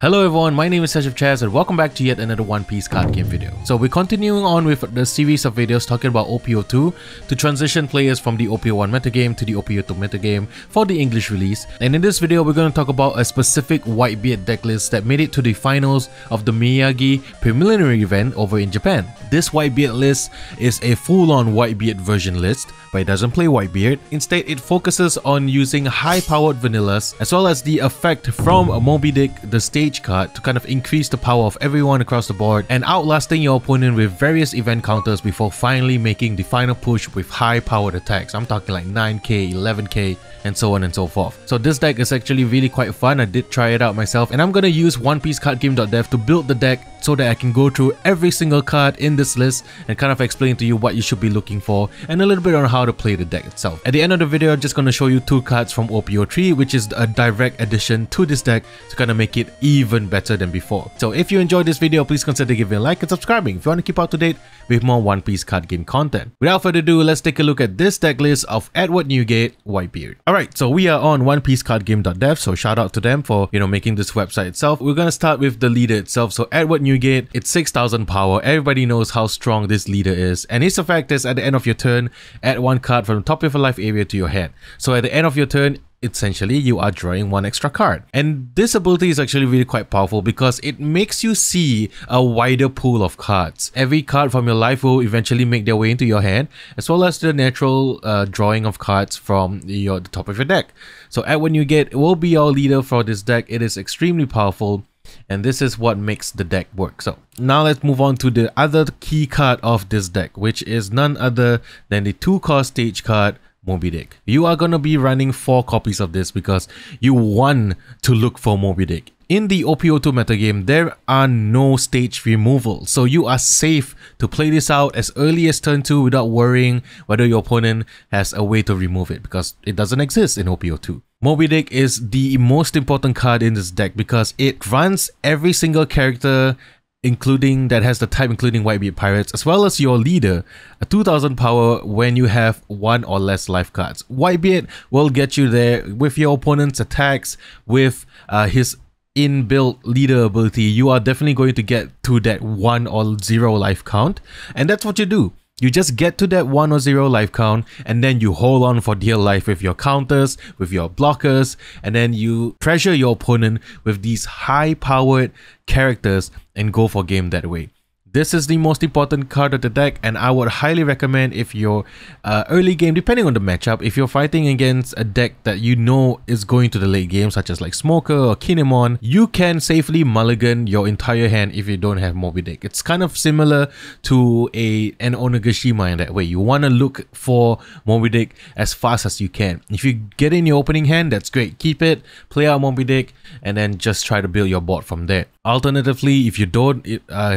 Hello everyone, my name is Asyrafchazz and welcome back to yet another One Piece card game video. So we're continuing on with the series of videos talking about OP-02 to transition players from the OP-01 metagame to the OP-02 metagame for the English release. And in this video, we're going to talk about a specific Whitebeard deck list that made it to the finals of the Miyagi Preliminary event over in Japan. This Whitebeard list is a full-on Whitebeard version list, but it doesn't play Whitebeard. Instead, it focuses on using high-powered vanillas as well as the effect from Moby Dick, the stage card, to kind of increase the power of everyone across the board and outlasting your opponent with various event counters before finally making the final push with high-powered attacks. I'm talking like 9k, 11k, and so on and so forth. So this deck is actually really quite fun. I did try it out myself, and I'm gonna use OnePieceCardGame.dev to build the deck so that I can go through every single card in this list and kind of explain to you what you should be looking for and a little bit on how to play the deck itself. At the end of the video, I'm just going to show you two cards from OP-03, which is a direct addition to this deck to kind of make it even better than before. So if you enjoyed this video, please consider giving a like and subscribing if you want to keep up to date with more One Piece card game content. Without further ado, let's take a look at this deck list of Edward Newgate, Whitebeard. Alright, so we are on OnePieceCardGame.dev, so shout out to them for, making this website itself. We're going to start with the leader itself. So Edward Newgate, it's 6,000 power. Everybody knows how strong this leader is, and his effect is at the end of your turn, add one card from the top of your life area to your hand. So at the end of your turn, essentially you are drawing one extra card, and this ability is actually really quite powerful because it makes you see a wider pool of cards. Every card from your life will eventually make their way into your hand, as well as the natural drawing of cards from the top of your deck. So Edward Newgate will be your leader for this deck. It is extremely powerful, and this is what makes the deck work. So now let's move on to the other key card of this deck, which is none other than the 2-cost stage card, Moby Dick. You are going to be running 4 copies of this because you want to look for Moby Dick. In the OP-02 metagame, there are no stage removal, so you are safe to play this out as early as turn 2 without worrying whether your opponent has a way to remove it, because it doesn't exist in OP-02. Moby Dick is the most important card in this deck because it runs every single character that has the type, including Whitebeard pirates, as well as your leader, a 2,000 power when you have 1 or less life cards. Whitebeard will get you there with your opponent's attacks, with his inbuilt leader ability. You are definitely going to get to that 1 or 0 life count, and that's what you do. You just get to that 1 or 0 life count, and then you hold on for dear life with your counters, with your blockers, and then you pressure your opponent with these high-powered characters and go for game that way. This is the most important card of the deck, and I would highly recommend if you're early game, depending on the matchup, if you're fighting against a deck that you know is going to the late game, such as like Smoker or Kinemon, you can safely mulligan your entire hand if you don't have Moby Dick. It's kind of similar to an Onigashima in that way. You want to look for Moby Dick as fast as you can. If you get in your opening hand, that's great. Keep it, play out Moby Dick, and then just try to build your board from there. Alternatively, if you don't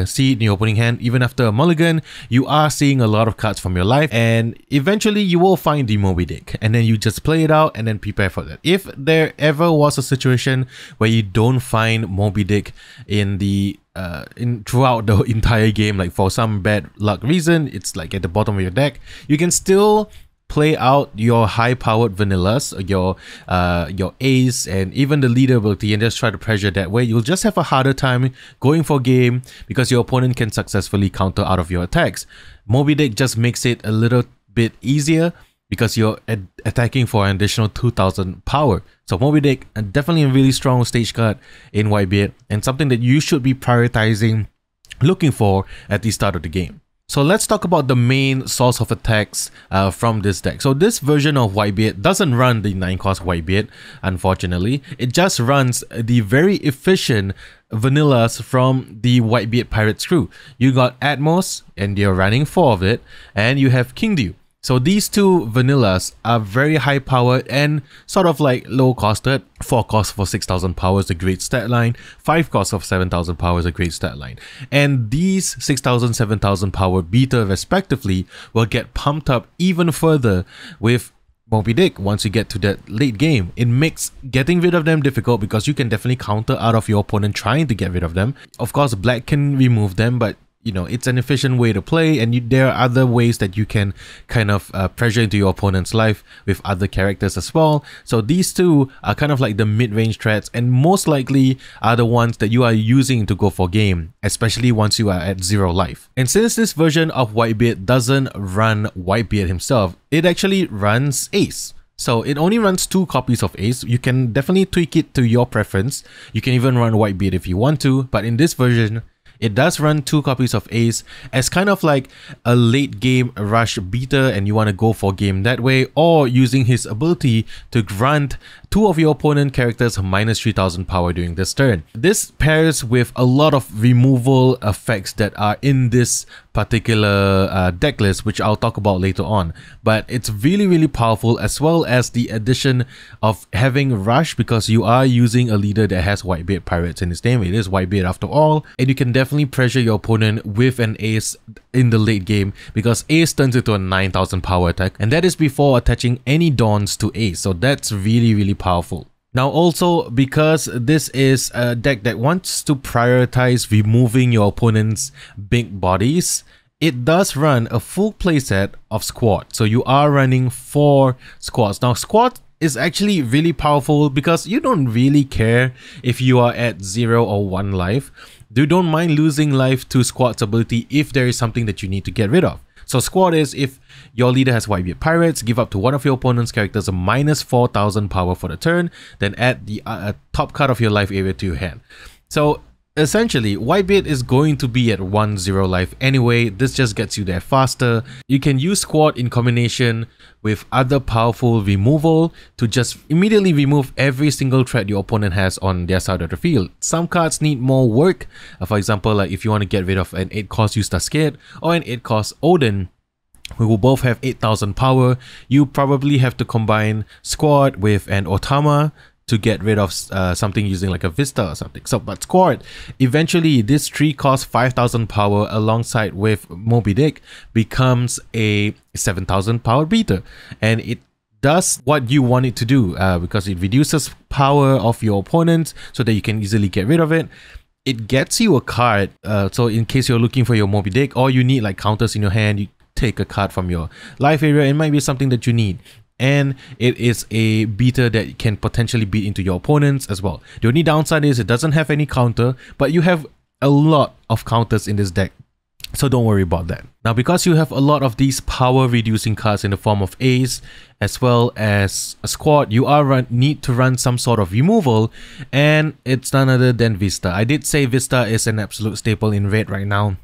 see it in your opening hand, even after a mulligan, you are seeing a lot of cards from your life, and eventually you will find the Moby Dick, and then you just play it out and then prepare for that. If there ever was a situation where you don't find Moby Dick in the throughout the entire game, like for some bad luck reason, it's like at the bottom of your deck, you can still play out your high-powered vanillas, your ace, and even the leader ability, and just try to pressure that way. You'll just have a harder time going for game because your opponent can successfully counter out of your attacks. Moby Dick just makes it a little bit easier because you're attacking for an additional 2,000 power. So Moby Dick, definitely a really strong stage card in Whitebeard, and something that you should be prioritizing, looking for at the start of the game. So let's talk about the main source of attacks from this deck. So this version of Whitebeard doesn't run the 9-cost Whitebeard, unfortunately. It just runs the very efficient vanillas from the Whitebeard Pirates crew. You got Atmos, and you're running 4 of it, and you have King Dew. So these two vanillas are very high powered and sort of like low costed. 4 costs for 6,000 power is a great stat line. 5 costs of 7,000 power is a great stat line. And these 6,000, 7,000 power beta respectively will get pumped up even further with Moby Dick once you get to that late game. It makes getting rid of them difficult because you can definitely counter out of your opponent trying to get rid of them. Of course, black can remove them, but it's an efficient way to play, and there are other ways that you can kind of pressure into your opponent's life with other characters as well. So these two are kind of like the mid-range threats, and most likely are the ones that you are using to go for game, especially once you are at 0 life. And since this version of Whitebeard doesn't run Whitebeard himself, it actually runs Ace. So it only runs 2 copies of Ace. You can definitely tweak it to your preference. You can even run Whitebeard if you want to, but in this version, it does run 2 copies of Ace as kind of like a late game rush beater, and you want to go for game that way, or using his ability to grant 2 of your opponent characters minus 3000 power during this turn. This pairs with a lot of removal effects that are in this particular deck list, which I'll talk about later on. But it's really powerful, as well as the addition of having rush, because you are using a leader that has Whitebeard pirates in his name. It is Whitebeard after all, and you can definitely pressure your opponent with an Ace in the late game, because Ace turns into a 9000 power attack, and that is before attaching any Dawns to Ace. So that's really powerful. Now also, because this is a deck that wants to prioritize removing your opponent's big bodies, it does run a full playset of squad. So you are running 4 squads. Now squad is actually really powerful because you don't really care if you are at 0 or 1 life. You don't mind losing life to squad's ability if there is something that you need to get rid of. So squad is if your leader has Whitebeard pirates, give up to one of your opponent's characters a minus 4000 power for the turn, then add the top card of your life area to your hand. So essentially, Whitebeard is going to be at 1-0 life anyway. This just gets you there faster. You can use squad in combination with other powerful removal to just immediately remove every single threat your opponent has on their side of the field. Some cards need more work. For example, like if you want to get rid of an 8-cost Eustace Kid or an 8-cost Odin, who will both have 8000 power, you probably have to combine squad with an Otama to get rid of something using like a Vista or something. So, but squad, eventually this 3-cost 5000 power alongside with Moby Dick becomes a 7000 power beater, and it does what you want it to do because it reduces power of your opponent so that you can easily get rid of it. It gets you a card, so in case you're looking for your Moby Dick or you need like counters in your hand, you take a card from your life area. It might be something that you need. And it is a beater that can potentially beat into your opponents as well. The only downside is it doesn't have any counter, but you have a lot of counters in this deck, so don't worry about that. Now, because you have a lot of these power reducing cards in the form of Ace as well as a squad, you need to run some sort of removal, and it's none other than Vista. I did say Vista is an absolute staple in red right now,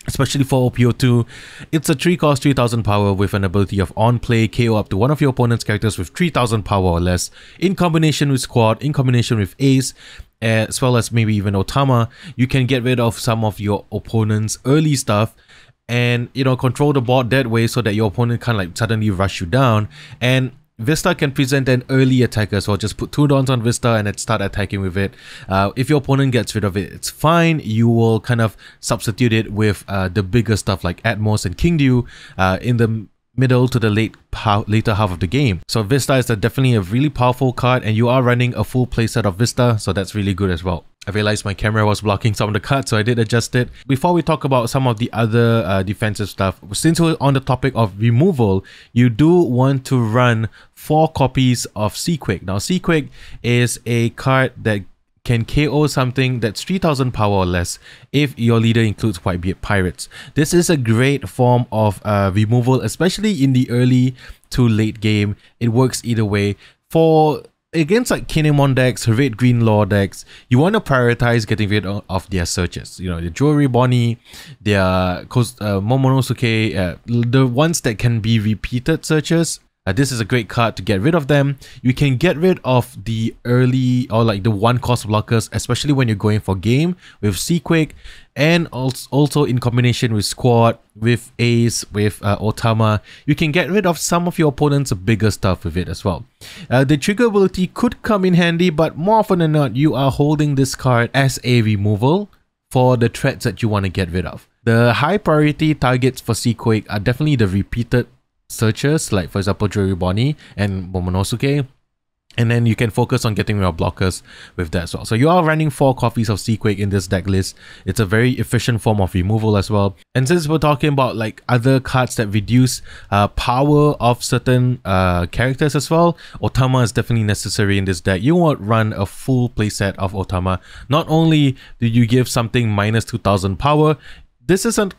especially for OP-02. It's a 3-cost 3000 power with an ability of on play, KO up to one of your opponent's characters with 3000 power or less, in combination with squad, in combination with Ace, as well as maybe even Otama. You can get rid of some of your opponent's early stuff and, you know, control the board that way so that your opponent can't like suddenly rush you down. And Vista can present an early attacker, so just put 2 Dawns on Vista and then start attacking with it. If your opponent gets rid of it, it's fine. You will kind of substitute it with the bigger stuff like Atmos and King Dew in the middle to the later half of the game. So Vista is definitely a really powerful card, and you are running a full playset of Vista, so that's really good as well. I realized my camera was blocking some of the cards, so I did adjust it. Before we talk about some of the other defensive stuff, since we're on the topic of removal, you do want to run 4 copies of Seaquake. Now, Seaquake is a card that can KO something that's 3000 power or less if your leader includes Whitebeard pirates. This is a great form of removal, especially in the early to late game. It works either way. Against like Kinemon decks, Red Green Law decks, you want to prioritize getting rid of their searches. You know, the Jewelry Bonnie, their Momonosuke, the ones that can be repeated searches. This is a great card to get rid of them. You can get rid of the early or like the 1-cost blockers, especially when you're going for game with Seaquake, and also in combination with squad, with Ace, with Otama. You can get rid of some of your opponent's bigger stuff with it as well. The trigger ability could come in handy, but more often than not, you are holding this card as a removal for the threats that you want to get rid of. The high priority targets for Seaquake are definitely the repeated searches, like for example Jewelry Bonnie and Momonosuke. And then you can focus on getting your blockers with that as well. So you are running 4 copies of Seaquake in this deck list. It's a very efficient form of removal as well. And since we're talking about like other cards that reduce power of certain characters as well, Otama is definitely necessary in this deck. You want to run a full playset of Otama. Not only do you give something minus 2000 power, this isn't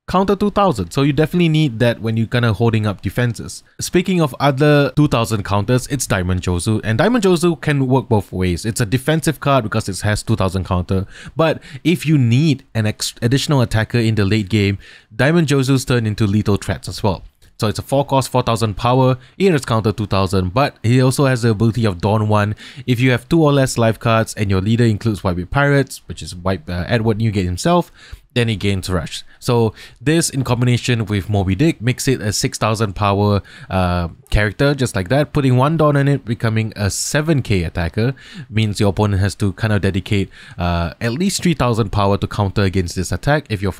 counter 2000, so you definitely need that when you're kind of holding up defenses. Speaking of other 2000 counters, it's Diamond Jozu, and Diamond Jozu can work both ways. It's a defensive card because it has 2000 counter, but if you need an additional attacker in the late game, Diamond Jozu's turn into lethal threats as well. So it's a 4 cost, 4000 power, it has counter 2000, but he also has the ability of Dawn 1. If you have 2 or less life cards and your leader includes Whitebeard Pirates, which is Edward Newgate himself, then he gains Rush. So this in combination with Moby Dick makes it a 6000 power character, just like that. Putting 1 Dawn on it, becoming a 7k attacker, means your opponent has to kind of dedicate at least 3000 power to counter against this attack if you're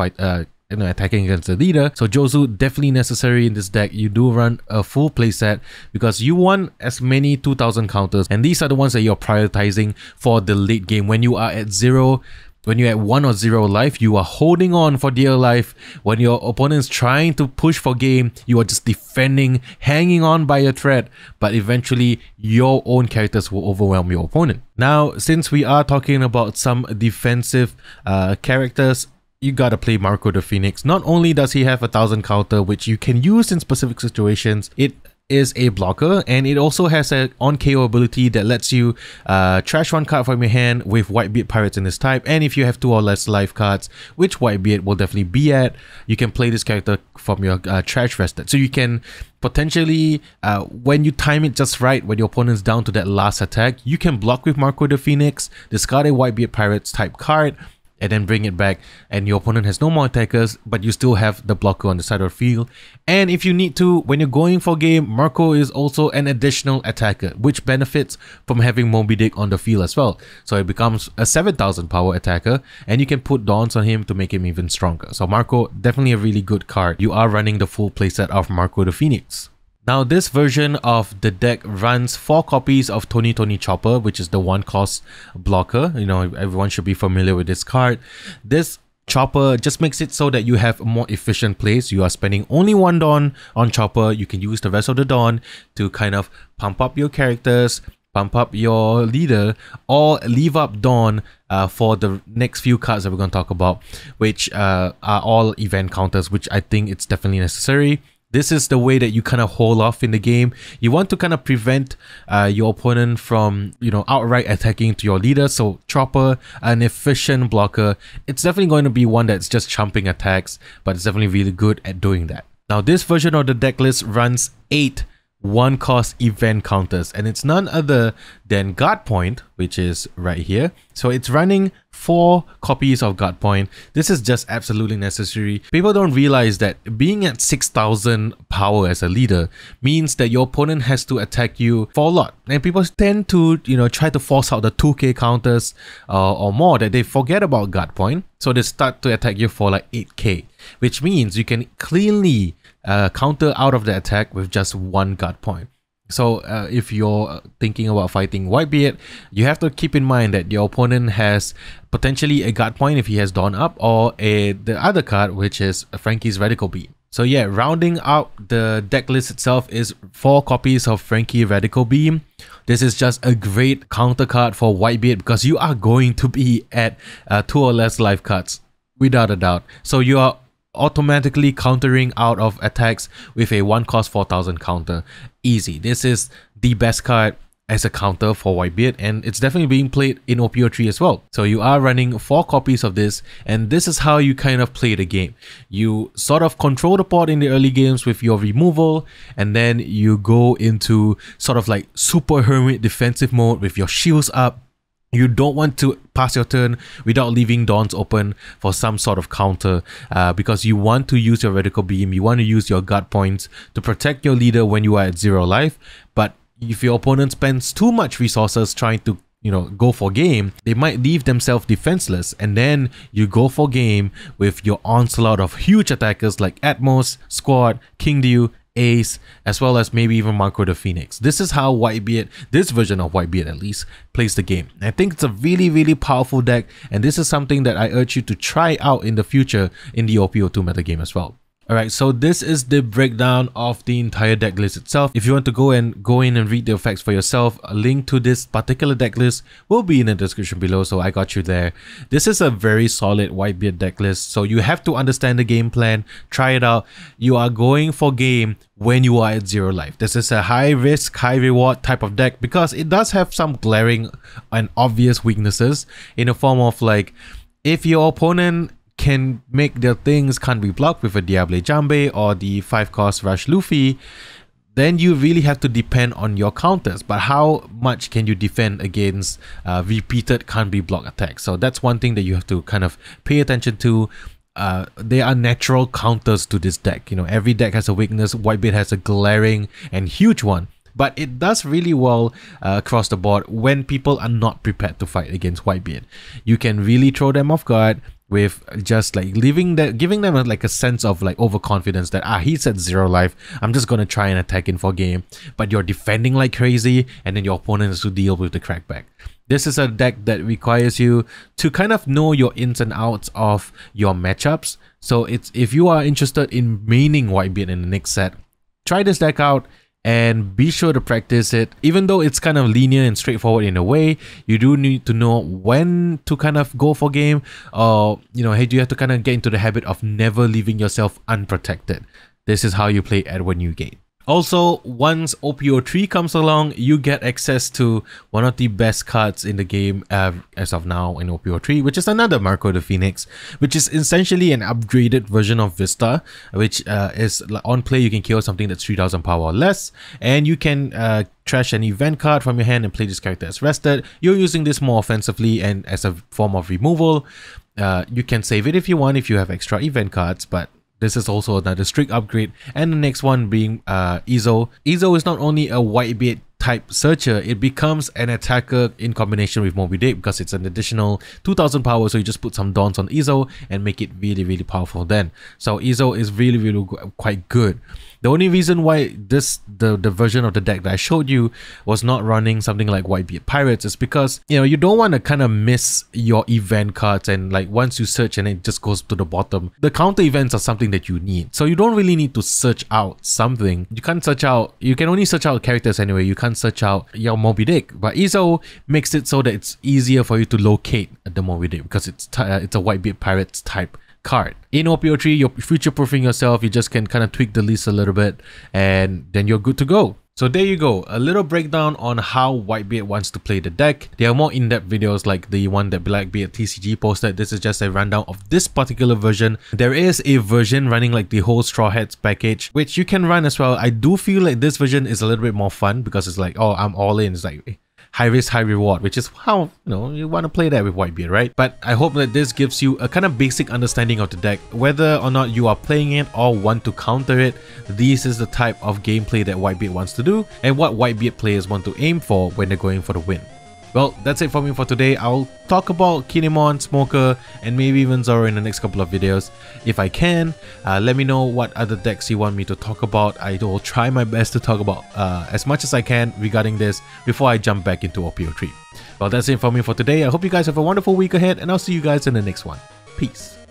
attacking against the leader. So Jozu definitely necessary in this deck. You do run a full playset because you want as many 2000 counters, and these are the ones that you're prioritizing for the late game. When you are at 0, when you're at 1 or 0 life, you are holding on for dear life. When your opponent's trying to push for game, you are just defending, hanging on by a thread, but eventually your own characters will overwhelm your opponent. Now, since we are talking about some defensive characters, you gotta play Marco the Phoenix. Not only does he have 1000 counter, which you can use in specific situations, it is a blocker, and it also has an on KO ability that lets you trash 1 card from your hand with Whitebeard Pirates in this type. And if you have 2 or less life cards, which Whitebeard will definitely be at, you can play this character from your trash rested. So you can potentially, when you time it just right, when your opponent's down to that last attack, you can block with Marco the Phoenix, discard a Whitebeard Pirates type card, and then bring it back, and your opponent has no more attackers, but you still have the blocker on the side of the field. And if you need to, when you're going for game, Marco is also an additional attacker, which benefits from having Moby Dick on the field as well. So it becomes a 7000 power attacker, and you can put Dawns on him to make him even stronger. So Marco, definitely a really good card. You are running the full playset of Marco the Phoenix. Now, this version of the deck runs 4 copies of Tony Chopper, which is the 1 cost blocker. You know, everyone should be familiar with this card. This Chopper just makes it so that you have a more efficient plays. You are spending only 1 Dawn on Chopper. You can use the rest of the Dawn to kind of pump up your characters, pump up your leader, or leave up Dawn for the next few cards that we're going to talk about, which are all event counters, which I think it's definitely necessary. This is the way that you kind of hold off in the game. You want to kind of prevent your opponent from, you know, outright attacking to your leader. So Chopper, an efficient blocker, it's definitely going to be one that's just chumping attacks, but it's definitely really good at doing that. Now, this version of the deck list runs 8 1 cost event counters, and it's none other than Guard Point, which is right here. So it's running 4 copies of Guard Point. This is just absolutely necessary. People don't realize that being at 6000 power as a leader means that your opponent has to attack you for a lot, and people tend to, you know, try to force out the 2k counters or more, that they forget about Guard Point, so they start to attack you for like 8k, which means you can cleanly counter out of the attack with just 1 Guard Point. So if you're thinking about fighting Whitebeard, you have to keep in mind that your opponent has potentially a Guard Point if he has Dawn up, or the other card, which is Frankie's Radical Beam. So yeah, rounding out the deck list itself is 4 copies of Frankie Radical Beam. This is just a great counter card for Whitebeard because you are going to be at 2 or less life cards without a doubt. So you are automatically countering out of attacks with a 1 cost 4000 counter. Easy. This is the best card as a counter for Whitebeard, and it's definitely being played in OP-03 as well. So you are running 4 copies of this, and this is how you kind of play the game. You sort of control the board in the early games with your removal, and then you go into sort of like super hermit defensive mode with your shields up. You don't want to pass your turn without leaving Dawns open for some sort of counter, because you want to use your Radical Beam, you want to use your Guard Points to protect your leader when you are at 0 life. But if your opponent spends too much resources trying to, you know, go for game, they might leave themselves defenseless, and then you go for game with your onslaught of huge attackers like Atmos, Squad, King Dew, Ace, as well as maybe even Marco the Phoenix. This is how Whitebeard, this version of Whitebeard at least, plays the game. I think it's a really powerful deck, and this is something that I urge you to try out in the future in the OP-02 metagame as well. Alright, so this is the breakdown of the entire deck list itself. If you want to go in and read the effects for yourself, a link to this particular deck list will be in the description below, so I got you there. This is a very solid Whitebeard deck list, so you have to understand the game plan, try it out. You are going for game when you are at 0 life. This is a high risk, high reward type of deck because it does have some glaring and obvious weaknesses in the form of, like, if your opponent can make their things can't be blocked with a Diable Jambe or the 5-cost Rush Luffy, then you really have to depend on your counters. But how much can you defend against repeated can't be blocked attacks? So that's one thing that you have to kind of pay attention to. There are natural counters to this deck. You know, every deck has a weakness. Whitebeard has a glaring and huge one, but it does really well across the board when people are not prepared to fight against Whitebeard. You can really throw them off guard with just like giving them like a sense of like overconfidence that he's at 0 life, I'm just gonna try and attack in for game, but you're defending like crazy and then your opponent has to deal with the crackback. This is a deck that requires you to kind of know your ins and outs of your matchups. So if you are interested in maining Whitebeard in the next set, try this deck out and be sure to practice it. Even though it's kind of linear and straightforward in a way, you do need to know when to kind of go for game, or you know, hey, you have to kind of get into the habit of never leaving yourself unprotected. This is how you play Edward Newgate. Also, once OP-03 comes along, you get access to one of the best cards in the game as of now in OP-03, which is another Marco the Phoenix, which is essentially an upgraded version of Vista, which is on play you can kill something that's 3000 power or less, and you can trash an event card from your hand and play this character as rested. You're using this more offensively and as a form of removal. You can save it if you want, if you have extra event cards, but this is also another strict upgrade. And the next one being Izo. Izo is not only a Whitebeard type searcher, it becomes an attacker in combination with Moby Dick because it's an additional 2000 power, so you just put some Dawns on Izo and make it really powerful then. So Izo is really quite good. The only reason why the version of the deck that I showed you was not running something like Whitebeard Pirates is because, you know, you don't want to kind of miss your event cards, and like once you search and it just goes to the bottom, the counter events are something that you need. So you don't really need to search out something. You can't search out, you can only search out characters anyway. You can't search out your Moby Dick, but Izo makes it so that it's easier for you to locate the Moby Dick because it's a Whitebeard Pirates type card. In OP-03, you're future-proofing yourself. You just can kind of tweak the list a little bit and then you're good to go. So there you go, a little breakdown on how Whitebeard wants to play the deck. There are more in-depth videos like the one that Blackbeard TCG posted. This is just a rundown of this particular version. There is a version running like the whole Straw Hats package, which you can run as well. I do feel like this version is a little bit more fun because it's like, oh, I'm all in. It's like high risk, high reward, which is how, you know, you want to play that with Whitebeard, right? But I hope that this gives you a kind of basic understanding of the deck. Whether or not you are playing it or want to counter it, this is the type of gameplay that Whitebeard wants to do and what Whitebeard players want to aim for when they're going for the win. Well, that's it for me for today. I'll talk about Kinemon, Smoker, and maybe even Zoro in the next couple of videos if I can. Let me know what other decks you want me to talk about. I will try my best to talk about as much as I can regarding this before I jump back into OP-03. Well, that's it for me for today. I hope you guys have a wonderful week ahead, and I'll see you guys in the next one. Peace.